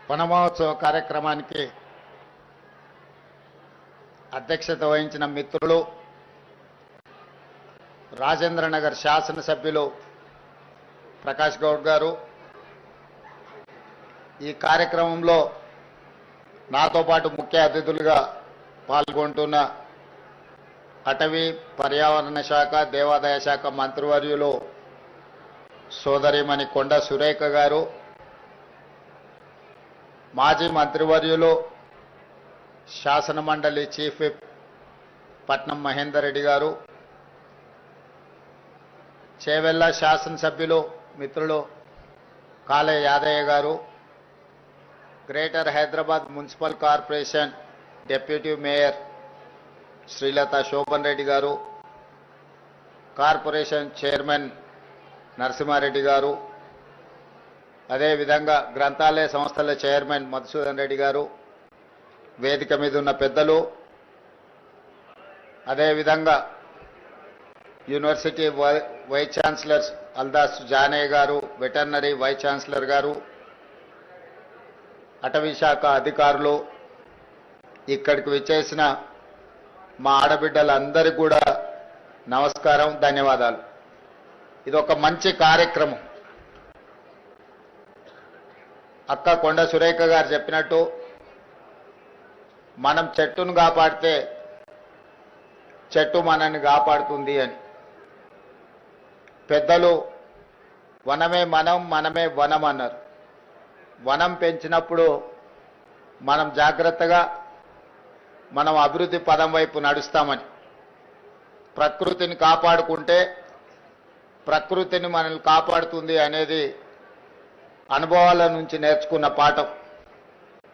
వనమహోత్సవ కార్యక్రమానికి అధ్యక్షత వహించిన మిత్రులు రాజేంద్రనగర్ శాసనసభ్యులు ప్రకాష్ గౌడ్ గారు, ఈ కార్యక్రమంలో నాతో పాటు ముఖ్య అతిథులుగా పాల్గొంటున్న అటవీ పర్యావరణ శాఖ దేవాదాయ శాఖ మంత్రివర్యులు సోదరిమణి కొండ సురేఖ గారు, మాజీ మంత్రివర్యులు శాసన మండలి చీఫ్ విప్ పట్నం మహేందర్ రెడ్డి గారు, చేవెళ్ళ శాసనసభ్యులు మిత్రులు Kale Yadaiah garu, Greater Hyderabad municipal corporation deputy mayor Srilatha Shobhan Reddy garu, corporation chairman Narasimha Reddy గారు, అదేవిధంగా గ్రంథాలయ సంస్థల చైర్మన్ మధుసూదన్ రెడ్డి గారు, వేదిక మీద ఉన్న పెద్దలు, అదేవిధంగా university vice chancellor Aldas Janaiah garu, veterinary vice chancellor గారు, అటవీ శాఖ అధికారులు, ఇక్కడికి విచ్చేసిన మా ఆడబిడ్డలందరికీ కూడా నమస్కారం, ధన్యవాదాలు. ఇది ఒక మంచి కార్యక్రమం. అక్క కొండ సురేఖ గారు చెప్పినట్టు మనం చెట్టును కాపాడితే చెట్టు మనల్ని కాపాడుతుంది అని. పెద్దలు వనమే మనం, మనమే వనం అన్నారు. వనం పెంచినప్పుడు మనం జాగ్రత్తగా మనం అభివృద్ధి పదం వైపు నడుస్తామని. ప్రకృతిని కాపాడుకుంటే ప్రకృతిని మనల్ని కాపాడుతుంది అనేది అనుభవాల నుంచి నేర్చుకున్న పాఠం.